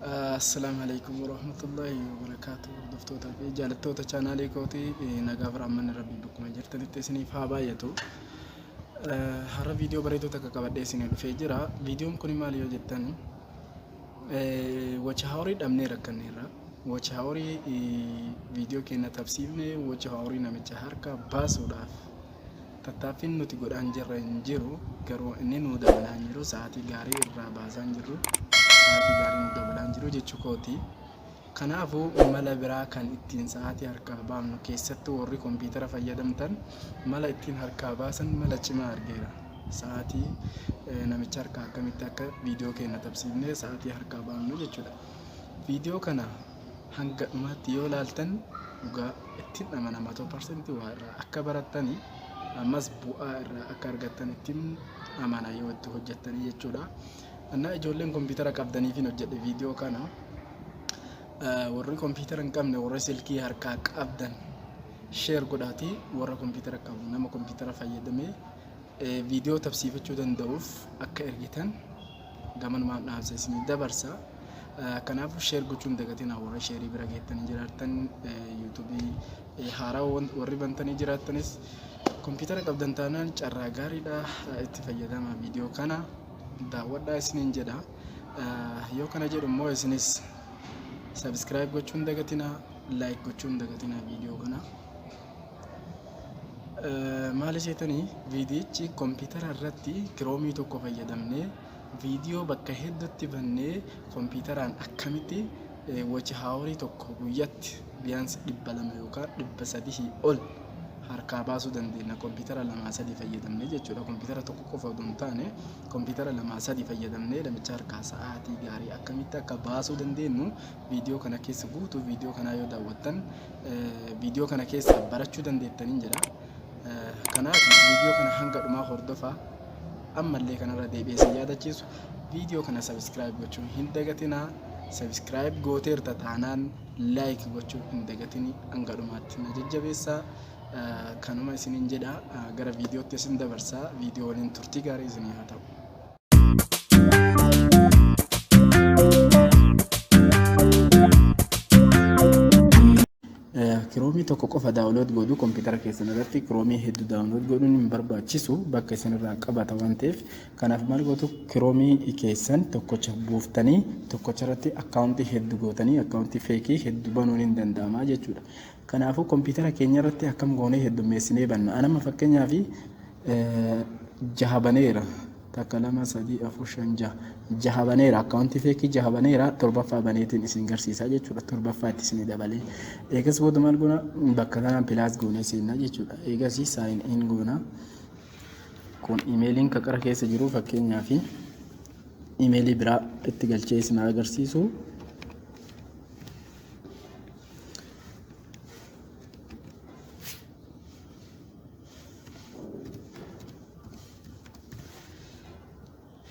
Assalamu alaikum warahmatullahi wabarakatuh. Hordoftoota fi jaalattoota chaanaalii kootii nagaa biraan rabbii bakkuma jirtanitti isiniif haa baay'atu. Har'a viidiyoo bareedduu takka qabadhee isinii dhufee jira. Viidiyoon kun maal yoo jettan wacha hawrii dhabnee rakkanneerra. Wacha hawrii viidiyoo keenya tabsiifne wacha hawrii namicha harka baasuudhaaf tattaaffiin nuti godhaan jirra hin jiru. Garuu inni nu dabalaan jiru sa'aatii gaarii irraa baasaan jirru. Sa'aatii gaarii nu dabalaan jiru jechuu kooti. Kanaafuu mala biraa kan ittiin sa'aatii harkaa baafnu keessatti warri kompiitara fayyadamtan mala ittiin harkaa baasan mala cimaa argeera. Sa'aatii namicha harkaa akkamitti akka viidiyoo keenya tabsiifnee sa'aatii harkaa baafnu jechuudha. Viidiyoo kana hanga dhumaatti yoo ilaaltan dhugaa ittiin amanama 100% waa irraa akka barattanii ammas bu'aa irraa akka argattan ittiin amana yoo itti hojjettanii jechuudha. Anna ijoolleen kompiitara qabdaniif hojjedhe viidiyoo kana. Warri kompiitara hin qabne warri silkii harkaa qabdan sheer godhaatii warra kompiitara qabu nama kompiitara fayyadamee viidiyoo tabsiifachuu danda'uuf akka ergitan gamanumaan dhaamsa isinii dabarsa. Kanaafuu sheer gochuun dagatiin warra sheerii bira geettanii jiraattan yuutuubii haaraa warri bantanii jiraattanis kompiitara qabdan taanaan carraa gaariidha itti fayyadama viidiyoo kana daawwadhaa isiniin jedha. Yoo kana jedhu immoo isinis subscribe gochuun dagatina, like gochuun dagatina viidiyoo kana. Maal isheetanii viidiyichi kompiitara irratti kiroomii tokko fayyadamnee viidiyoo bakka hedduutti bannee kompiitaraan akkamitti wachi hawrii tokko guyyaatti biyaansi 200 yookaan 300 ol harkaa baasuu dandeenya. Kompiitara 2-3 fayyadamnee jechuudha. Kompiitara tokko qofa osoo hin taane kompiitara 2-3 fayyadamnee namicha harkaa sa'aatii gaarii akkamitti akka baasuu dandeenyu viidiyoo kana keessa guutuu viidiyoo kana yoo daawwattan viidiyoo kana keessa barachuu dandeettaniin jedha. Kanaaf viidiyoo kana hanga dhumaa hordofaa. Ammallee kanarra deebi'ee yaadachiisu viidiyoo kana subscribe gochuun hin dagatinaa. Subscribe gooteerta taanaan like gochuun hin dagatinii hanga dhumaatti na jajjabeessaa. Kanuma isiniin jedha gara viidiyootti isin dabarsaa. Viidiyoo waliin turtii gaarii isinii haa ta'u. Kiroomii tokko qofa daawunlood godhuu kompiitara keessan irratti kiroomii hedduu daawunlood godhuun hin barbaachisu bakka isin irraa qabata waan ta'eef. Kanaaf maal gootu kiroomii keessan tokkocha buuftanii tokkocha irratti akkaawuntii hedduu gootanii akkaawuntii feekii hedduu banuun hin danda'ama jechuudha. Kanaafuu kompiitara keenya irratti akkam goonee heddummeessinee banna. Anama fakkeenyaaf 6 baneera. Takka 2 3 4 5 6 baneera. Akkaawuntii feekii 6 baneera. 7ffaa baneetiin isin garsiisaa jechuudha. 7ffaatti isin dabalee. Eegas booda maal goona bakka kanaan pilaas goonee seenna jechuudha. Eegas sign in goona. Kun imeeliin qaqara keessa jiru fakkeenyaaf imeelii biraa itti galchee isin agarsiisu.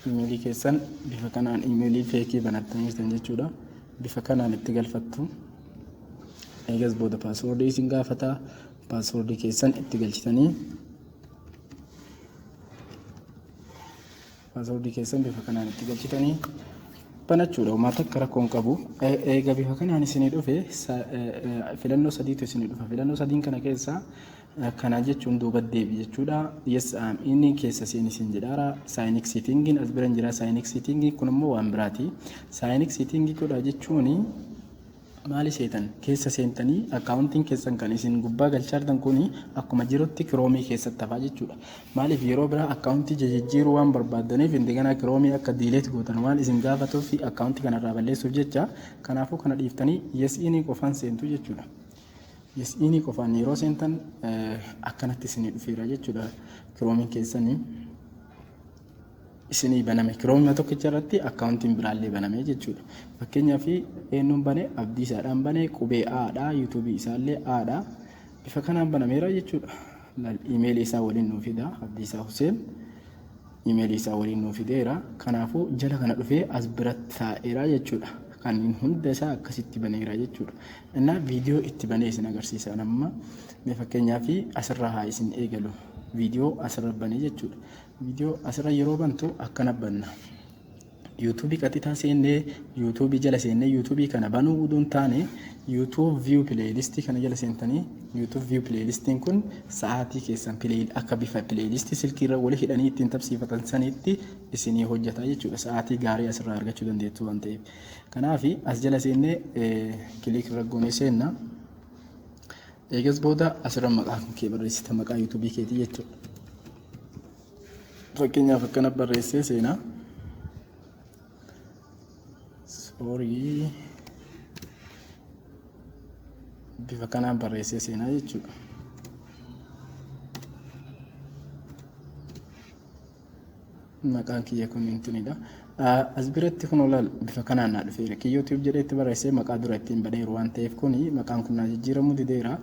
Imeelii keessan bifa kanaan imeelii feekii banattanii jechuudha. Bifa kanaan itti galfattu. Eegas booda paaswoordii isin gaafata. Paaswoordii keessan itti galchitanii paaswoordii keessan bifa kanaan itti galchitanii banachuudha. Uumaa takka rakkoon qabu. Eega bifa kanaan isinii dhufe filannoo sadiitu isinii dhufa. Filannoo sadiin kana keessaa kana jechuun duuba deebi jechuudha. Yes inni keessa seenisiin jedhaara. Sign exiting as biran jira. Sign exiting kun immoo waan biraati. Sign exiting godha jechuun maali seetan keessa seentanii akkaawuntiin keessan kan isin gubbaa galchaartan kun akkuma jirutti kiroomii keessatti hafaa jechuudha. Maaliif yeroo biraa akkaawuntii jijjiiruu waan barbaaddaniif indegana kiroomii akka diileet gootan waan isin gaafatuuf akkaawuntii kanarraa balleessuuf jecha kanaafuu kana dhiiftanii yes inni qofaan seentu jechuudha. Yes inni qofaan yeroo seentan akkanatti isinii dhufeera jechuudha. Kiroomiin keessanii isinii baname. Kiroomii tokkicha irratti akkaawuntiin biraallee baname jechuudha. Fakkeenyaaf eenyuun bane abdiisaadhaan bane qubee aadhaa yuutuubii isaallee aadhaa bifa kanaan banameera jechuudha. Imeelii isaa waliin nuu fida Abdiisaa Huseen imeelii isaa waliin nuu fideera. Kanaafuu jala kana dhufee as biratti taa'eera jechuudha. Kan hunda isaa akkasitti baneera jechuudha. Innaa viidiyoo itti banee isin agarsiisa. Amma fakkeenyaaf asirraa haa isin eegalu. Viidiyoo asirra banee jechuudha. Viidiyoo asirra yeroo bantu akkana banna. YouTube qaxxitaa seennee YouTube jala seennee YouTube kana banuu uduun taane YouTube view playlist kana jala seentanii YouTube view playlistiin kun sa'aatii keessan akka bifa playlist silkiirra wali hidhanii ittiin tapsiifatan sanitti isinii hojjeta jechuudha. Sa'aatii gaarii asirraa argachuu dandeettu waan ta'eef. Kanaaf as jala seennee kilik irra goonee seenna. Eegas booda asirra maqaa kee barreessita maqaa YouTube keetii jechuudha. Fakkeenyaaf akkana barreessee seenaa. Bifa kanaan barreessee seenaa jechuudha. Maqaan kiyya kun intinidha. As biratti kun olaal bifa kanaan naa dhufeera. YouTube jedhee itti barreessee maqaa dura ittiin baneeru waan ta'eef kuni maqaan kun naa jijjiiramuu dideera.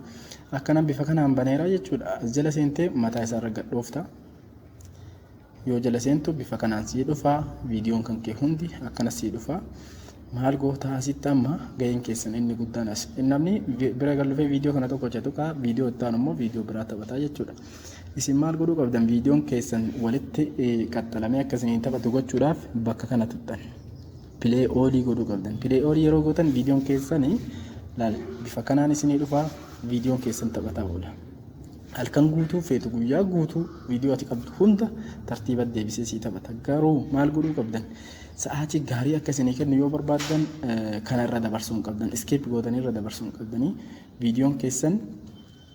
Akkanaan bifa kanaan baneera jechuudha. As jala seentee mataa isaa irra gadhoofta. Yoo jala seentu bifa kanaan sii dhufa. Viidiyoon kan kee hundi akkanas sii dhufa. Maal goota asitti amma ga'een keessan inni guddaan as. Namni bira galufee viidiyoo kana tokko hojjetukaa viidiyoo itti aanu immoo viidiyoo biraa taphataa jechuudha. Isin maal godhuu qabdan viidiyoon keessan walitti qaxxalamee akkasiniin taphatu gochuudhaaf bakka kana tuttan. Pilee oolii godhuu qabdan. Pilee oolii yeroo gootan viidiyoon keessanii laal bifa kanaan isinii dhufaa viidiyoon keessan taphataa oola. Halkan guutuu feetu guyyaa guutuu viidiyoo ati qabdu hunda tartiiba deebisee sii taphata. Garuu maal godhuu qabdan? Sa'aatii gaarii akkasii kennu yoo barbaadan kana irra dabarsuu qabdan. Escape gootanii irra dabarsuu qabdanii viidiyoon keessan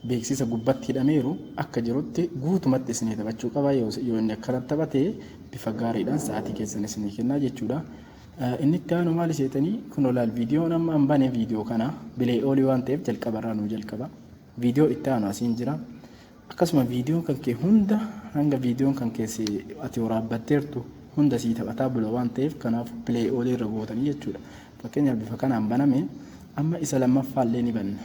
beeksisa gubbatti hidhameeru akka jirutti guutumatti isinii taphachuu qaba. Yoo inni akkana taphatee bifa gaariidhaan sa'aatii keessan isinii kennaa jechuudha. Inni itti aanu maal isheetanii kun olaal viidiyoon amma hambane viidiyoo kana bilee oolii waan ta'eef jalqabarraa nuu jalqaba. Viidiyoo itti aanu asiin jira. Akkasuma viidiyoon kan kee hunda hanga viidiyoon kan keessi ati waraabbatteertu hunda sii taphataa bula waan ta'eef kanaaf pilee oolii irra gootanii jechuudha. Fakkeenyaaf bifa kanaan baname amma isa lammaffaallee ni banna.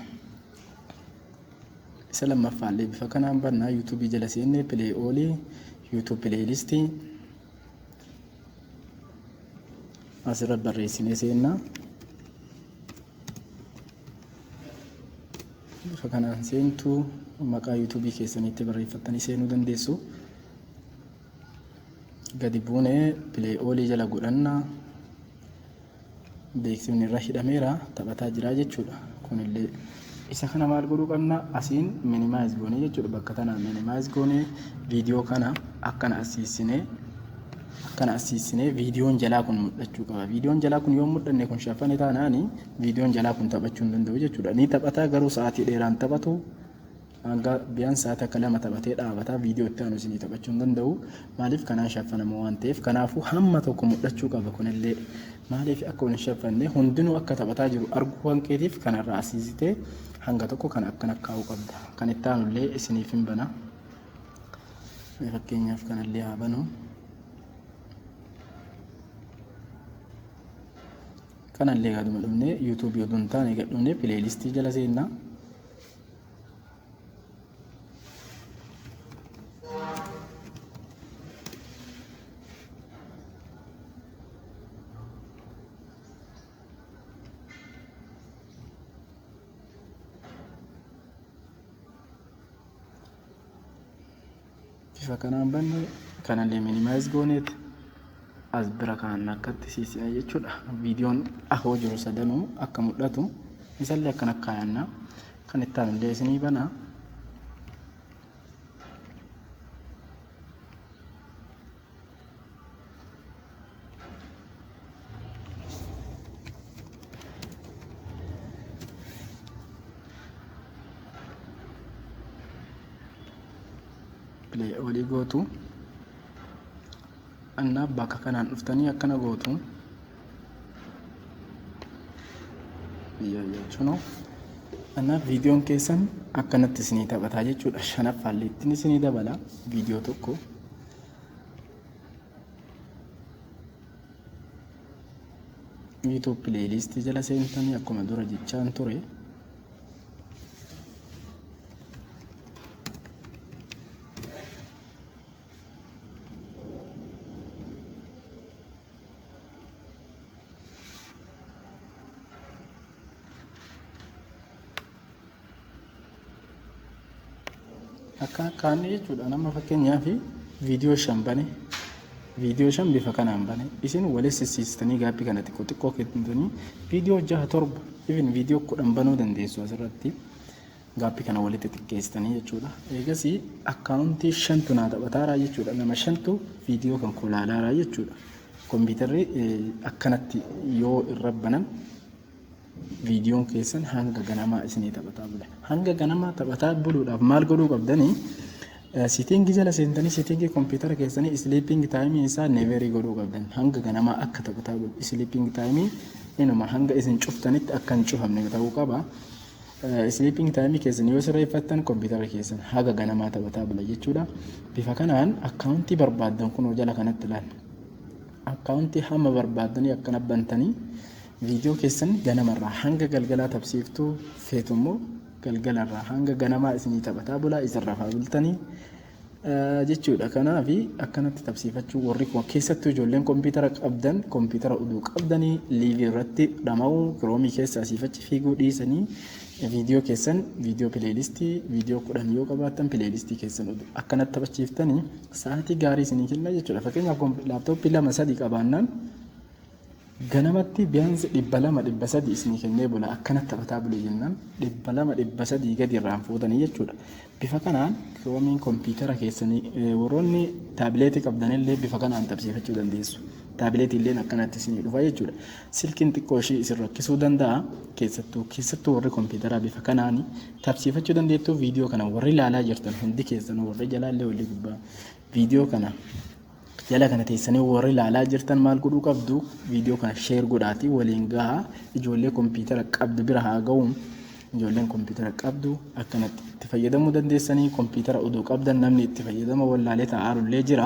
Isa lammaffaallee bifa kanaan banna YouTube jala seennee pilee oolii YouTube playlistii asirra barreessinee seenna. Bifa kanaan seentuu maqaa YouTube keessanitti barreeffattanii seenuu dandeessu. Gadi buunee pilee oolii jala godhannaa beeksifni irra hidhameera taphataa jira jechuudha. Kunillee isa kana maal godhuu qabna asiin minimize goonee jechuudha. Bakka tanaan minimize goonee viidiyoo kana akkana asiisinee viidiyoon jalaa kun mul'achuu qaba. Viidiyoon jalaa kun yoo mul'anne kun shafane taanaani viidiyoon jalaa kun taphachuu hin danda'u jechuudha. Ni taphataa garuu sa'aatii dheeraan taphatu. Hanga biyaan sa'aatii akka lama taphatee dhaabataa viidiyoo itti aanu isinii taphachuu hin danda'u. Maaliif kanaan shaffanama waan ta'eef kanaafuu hamma tokko mul'achuu qaba kunillee. Maaliif akka hin shaffanne hundinuu akka taphataa jiru arguu waan keetiif kanarraa asiisitee hanga tokko kan akkana kaa'uu qabda. Kan itti aanullee isiniif hin bana. Fakkeenyaaf kanallee haa banu. Kanallee gaaduma dhumne YouTube yoo duun taane gadhumne playlistii jala seenna. Bifa kanaan banne kanallee minimize gooneet as bira kan akkatti siisina jechuudha. Viidiyoon ahoo jiru sadanuu akka mul'atu isallee akkana kaayanna kan itti aanullee isinii bana. Play olii gootu anna bakka kanaan dhuftanii akkana gootu jechuun anna viidiyoon keessan akkanatti isinii taphataa jechuudha. Shanaffaallee ittiin isinii dabala viidiyoo tokko. YouTube playlist jala seentanii akkuma dura jechaan ture. Akka kaanee jechuudha. Nama fakkeenyaaf viidiyoo 5 viidiyoo 5 bifa kanaan bane isin walitti sissistanii gaappii kana xiqqoo kennitanii viidiyoo 6 7 even viidiyoo 10 banuu dandeessu asirratti gaappii kana walitti xiqqeessitanii jechuudha. Eegas akkaawuntii 5tu naa taphataara jechuudha. Nama 5tu viidiyoo kan kolaalaara jechuudha. Kompiitarri akkanatti yoo irra banan viidiyoon keessan hanga ganamaa isinii taphataa bula. Hanga ganamaa taphataa buluudhaaf maal godhuu qabdanii setting jala seentanii setting kompiitara keessanii sleeping time isaa never godhuu qabdan. Hanga ganamaa akka taphataa bulu. Sleeping time inuma hanga isin cuftanitti akka hin cufamne ta'uu qaba. Sleeping time keessan yoo sirreeffattan kompiitara keessan haga ganamaa taphataa bula jechuudha. Bifa kanaan akkaawuntii barbaaddan kunoo jala kanatti ilaalla. Akkaawuntii hamma barbaadanii akkana bantanii viidiyoo keessan ganamarraa hanga galgalaa tapsiiftuu feetummoo galgalarraa hanga ganamaa isinii taphataa bula isarraa bultanii jechuudha. Kanaaf akkanatti tapsiifachuu warri keessattuu ijoolleen kompiitara qabdan kompiitara uduu qabdanii liivii irratti dhama'uu kiroomii keessa asiifachi fiiguu dhiisanii viidiyoo keessan viidiyoo pileelistii viidiyoo 10 yoo qabaattan pileelistii keessan uduu akkanatti taphachiiftanii sa'aatii gaarii isinii kenna jechuudha. Fakkeenyaaf laaptooppii 2-3 qabaannaan ganamatti biyaansi 200-300 isinii kennee bula akkanatti taphataa bulu jennaan 200-300 gadi irraan fuutanii jechuudha. Bifa kanaan kiroomiin kompiitara keessanii warroonni taabileetii qabdanillee bifa kanaan tapsiifachuu dandeessu. Taabileetii illee akkanatti isinii dhufa jechuudha. Silkiin xiqqoo ishii isin rakkisuu danda'a. Keessattuu warri kompiitaraa bifa kanaan tapsiifachuu dandeettuu viidiyoo kana warri ilaalaa jirtan hundi keessan warri jalaallee walii gubbaa viidiyoo kana jala kana teessanii warri ilaalaa jirtan maal godhuu qabdu viidiyoo kana sheer godhaatii waliin gahaa ijoollee kompiitara qabdu bira haa ga'u. Ijoolleen kompiitara qabdu akkanatti itti fayyadamuu dandeessanii kompiitara uduu qabdan namni itti fayyadama wallaalee taa'aalullee jira.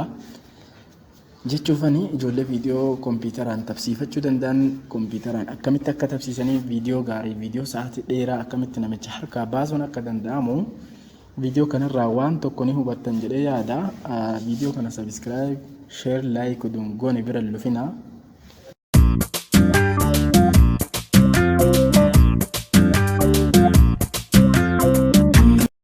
Jechuufanii ijoollee viidiyoo kompiitaraan tapsiifachuu danda'an kompiitaraan akkamitti akka tapsiisanii viidiyoo gaarii viidiyoo sa'aatii dheeraa akkamitti namicha harkaa baasuun akka danda'amu viidiyoo kanarraa waan tokko ni hubattan jedhee yaada. Viidiyoo kana sabiskiraayib sheer laayik goone bira lufina.